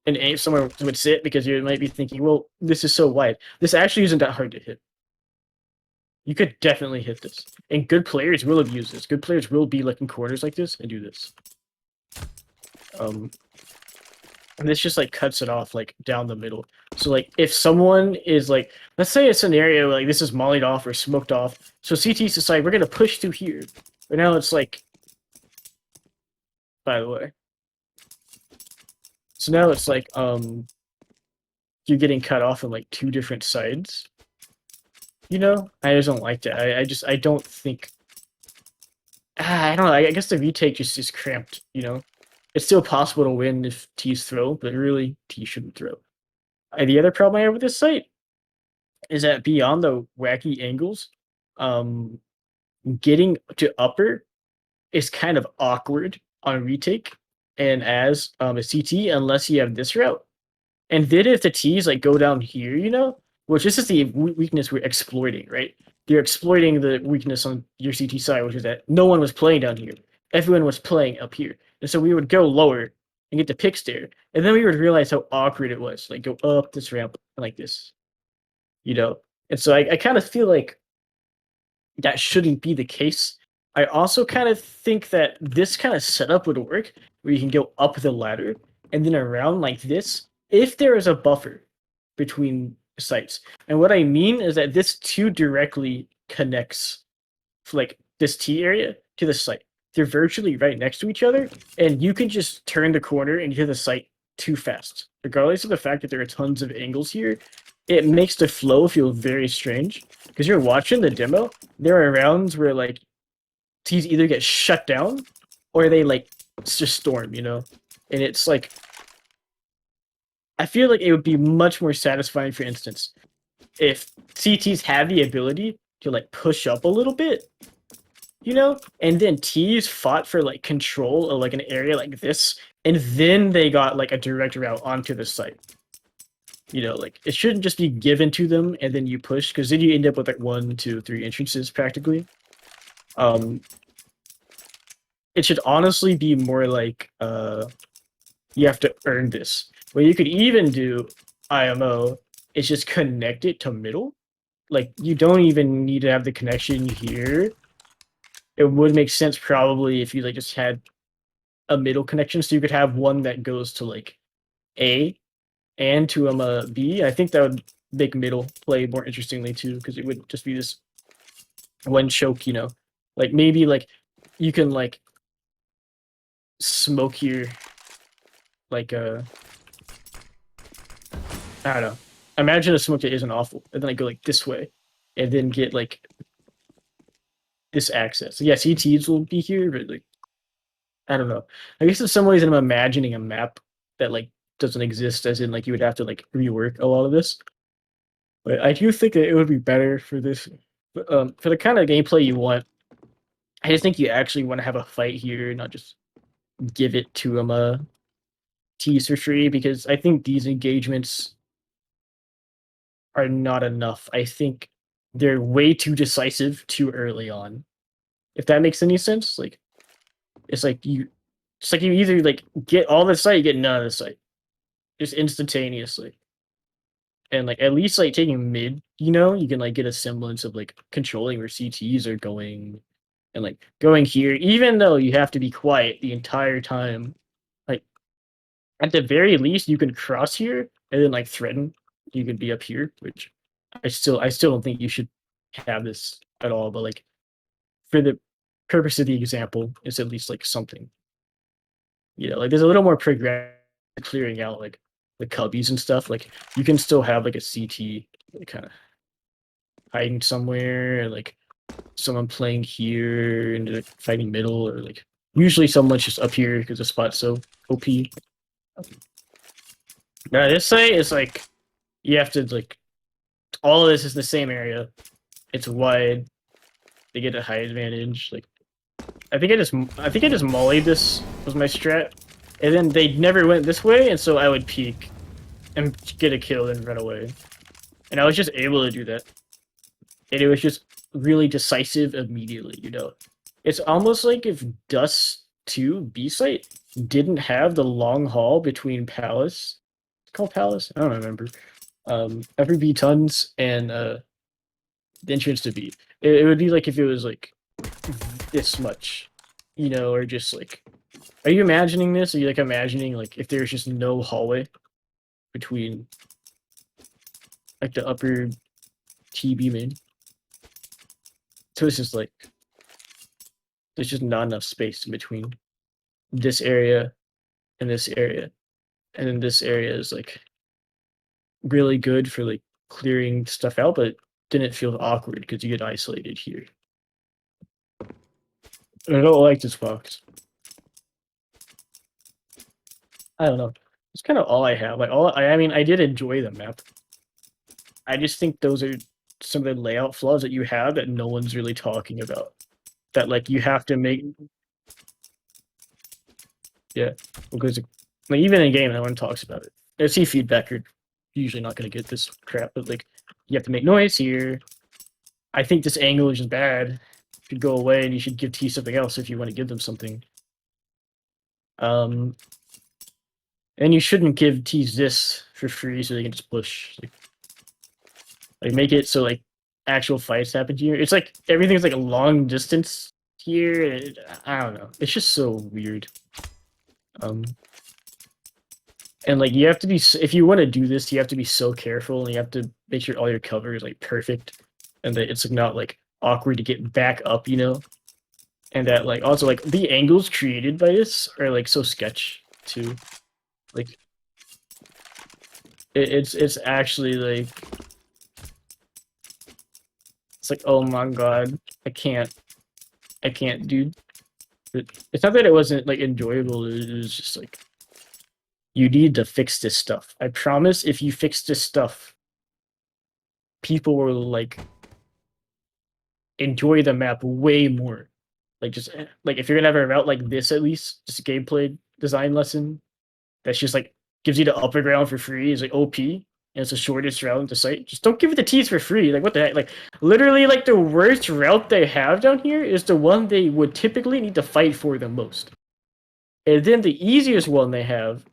an aim somewhere would sit because you might be thinking, well, this is so wide. This actually isn't that hard to hit. You could definitely hit this. And good players will abuse this. Good players will be like in corners like this and do this. And this just like cuts it off like down the middle. So like if someone is like, let's say a scenario like this is mollied off or smoked off. So CT's decide we're gonna push through here. But now it's like, by the way. So now it's like you're getting cut off on like two different sides. You know? I just don't like that. I don't think I don't know, I guess the retake just is cramped, you know? It's still possible to win if T's throw, but really T shouldn't throw. The other problem I have with this site is that beyond the wacky angles, getting to upper is kind of awkward on retake and as a CT unless you have this route. And then if the T's like go down here, you know, which this is the weakness we're exploiting, right? You're exploiting the weakness on your CT side, which is that no one was playing down here. Everyone was playing up here. And so we would go lower and get the picks there. And then we would realize how awkward it was. Like go up this ramp like this. You know? And so I kind of feel like that shouldn't be the case. I also kind of think that this kind of setup would work where you can go up the ladder and then around like this if there is a buffer between sites. And what I mean is that this too directly connects like this T area to the site. They're virtually right next to each other, and you can just turn the corner and hit the site too fast. Regardless of the fact that there are tons of angles here, it makes the flow feel very strange. Because you're watching the demo, there are rounds where like T's either get shut down or they like just storm, you know? And it's like I feel like it would be much more satisfying, for instance, if CTs have the ability to like push up a little bit, you know, and then T's fought for like control of like an area like this, and then they got like a direct route onto the site. You know, like it shouldn't just be given to them and then you push, because then you end up with like 1, 2, 3 entrances practically. It should honestly be more like you have to earn this. What you could even do, IMO, is just connect it to middle. Like you don't even need to have the connection here. It would make sense probably if you like just had a middle connection, so you could have one that goes to like A and to B. I think that would make middle play more interestingly too, because it would just be this one choke, you know. Like maybe like you can like smoke here like I don't know. Imagine a smoke that isn't awful, and then I go like this way, and then get like this access. So yeah, CTs will be here, but like I don't know. I guess in some ways I'm imagining a map that like doesn't exist, as in like you would have to like rework a lot of this. But I do think that it would be better for this, for the kind of gameplay you want. I just think you actually want to have a fight here, not just give it to T's for free, because I think these engagements are not enough. I think they're way too decisive too early on. If that makes any sense, like it's like you either like get all the site, you get none of the site, just instantaneously. And like at least like taking mid, you know, you can like get a semblance of like controlling where CTs are going, and like going here, even though you have to be quiet the entire time. Like at the very least, you can cross here and then like threaten. You can be up here, which I still don't think you should have this at all. But like for the purpose of the example is at least like something. You know, like there's a little more progress clearing out like the cubbies and stuff. Like you can still have like a CT like, kind of hiding somewhere, or, like someone playing here and like, fighting middle, or like usually someone's just up here because the spot's so OP. Now this site is like you have to like all of this is the same area. It's wide. They get a high advantage. Like I think I just mollied this was my strat, and then they never went this way, and so I would peek and get a kill and run away, and I was just able to do that, and it was just really decisive immediately. You know, it's almost like if Dust 2 B site didn't have the long haul between Palace, it's called Palace. I don't remember. Every B tons and the entrance to B. It would be like if it was like this much, you know, or just like, are you imagining this? Are you like imagining like if there's just no hallway between like the upper TB main? So it's just like there's just not enough space in between this area and this area, and then this area is like really good for like clearing stuff out, but didn't feel awkward because you get isolated here. I don't like this box. I don't know. It's kind of all I have. Like I mean, I did enjoy the map. I just think those are some of the layout flaws that you have that no one's really talking about. That like you have to make. Yeah, because like even in game, no one talks about it. I see feedback. You're usually not going to get this crap, but like you have to make noise here. I think this angle is just bad. It should go away, and you should give T something else if you want to give them something. And you shouldn't give T's this for free so they can just push. Like make it so like actual fights happen here. It's like everything's like a long distance here. I don't know. It's just so weird. And like you have to be, if you want to do this, you have to be so careful, and you have to make sure all your cover is like perfect, and that it's like, not like awkward to get back up, you know. And that like also like the angles created by this are like so sketch too. Like it's actually like it's like, oh my god, I can't, dude. It's not that it wasn't like enjoyable. It was just like you need to fix this stuff. I promise, if you fix this stuff, people will like enjoy the map way more. Like just like if you're gonna have a route like this, at least just a gameplay design lesson that's just like gives you the upper ground for free is like OP, and it's the shortest route into site. Just don't give it the T's for free. Like what the heck? Like literally, like the worst route they have down here is the one they would typically need to fight for the most. And then the easiest one they have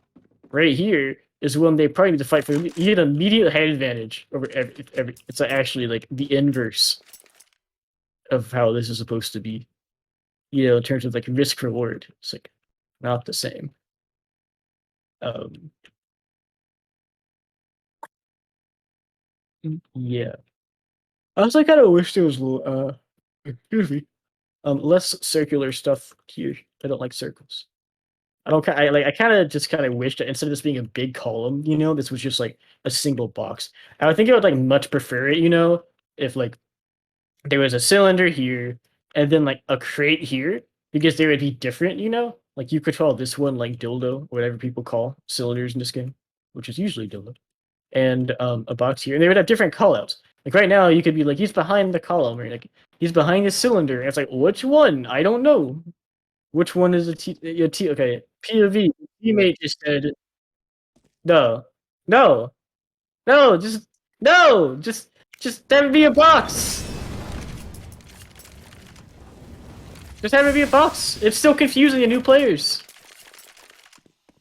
right here is one they probably need to fight for. You get an immediate head advantage over every. It's actually like the inverse of how this is supposed to be. You know, in terms of like risk reward, it's like not the same. Yeah. I also kind of wish there was excuse me, less circular stuff here. I don't like circles. I don't. I kind of just kind of wish that instead of this being a big column, you know, this was just like a single box. I think I would like much prefer it, you know, if like there was a cylinder here and then like a crate here, because they would be different, you know. Like you could call this one like dildo, whatever people call cylinders in this game, which is usually dildo, and a box here, and they would have different callouts. Like right now, you could be like, he's behind the column, or like he's behind the cylinder. And it's like, which one? I don't know. Which one is a T? Okay, POV. Teammate just said, no, no, no, no, just have it be a box. Just have it be a box. It's still confusing to new players.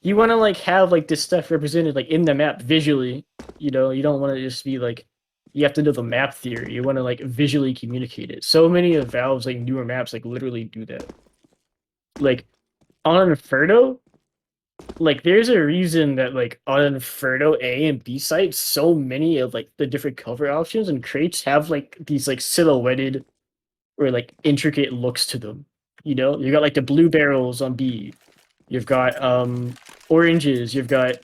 You want to like have like this stuff represented like in the map visually. You know, you don't want to just be like, you have to know the map theory. You want to like visually communicate it. So many of Valve's like newer maps like literally do that. Like on Inferno, like there's a reason that like on Inferno A and B sites, so many of like the different cover options and crates have like these like silhouetted or like intricate looks to them. You know, you got like the blue barrels on B. You've got oranges. You've got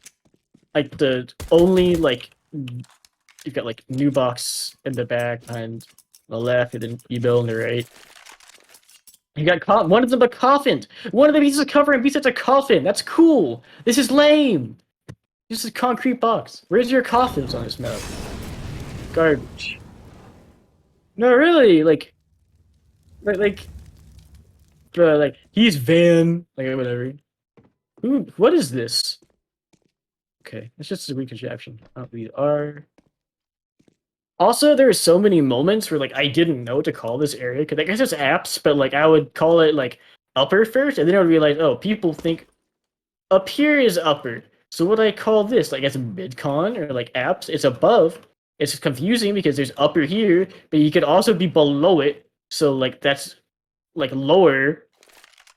like the only like you've got like new box in the back behind the left, and then E-bill on the right. You got one of them a coffin. One of the pieces of cover and pieces a coffin. That's cool. This is lame. This is a concrete box. Where's your coffins on this map? Garbage. No, really, like he's Van, like whatever. Who? What is this? Okay, it's just a reconstruction. We are. Also, there are so many moments where like I didn't know what to call this area because I guess it's apps, but like I would call it like upper first, and then I would realize, oh, people think up here is upper. So what do I call this? Like it's midcon or like apps? It's above. It's confusing because there's upper here, but you could also be below it. So like that's like lower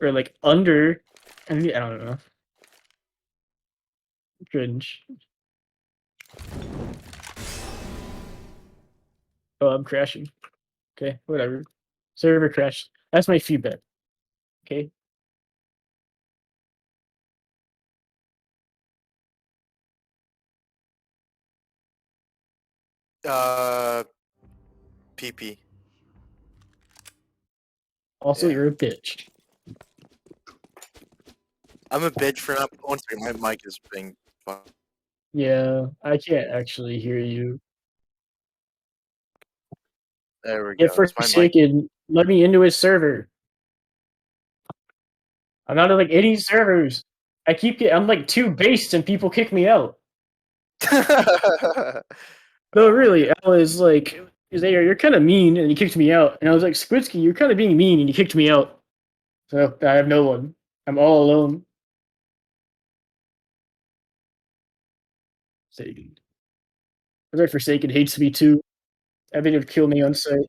or like under. I don't know. Cringe. Oh, I'm crashing. Okay, whatever. Server crashed. That's my feedback. Okay. Uh, PP. Also, Yeah. you're a bitch. I'm a bitch for not. One second, my mic is being. Yeah, I can't actually hear you. There we Yeah, go. for Is my mic? forsaken, let me into his server. I'm not on like any servers. I'm like too based and people kick me out. No, Oh my really, god. Al is like, you're kind of mean, and he kicked me out. And I was like, Squitsky, you're kind of being mean, and you kicked me out. So I have no one. I'm all alone. Forsaken. I bet Forsaken hates me too. I think he'd kill me on sight.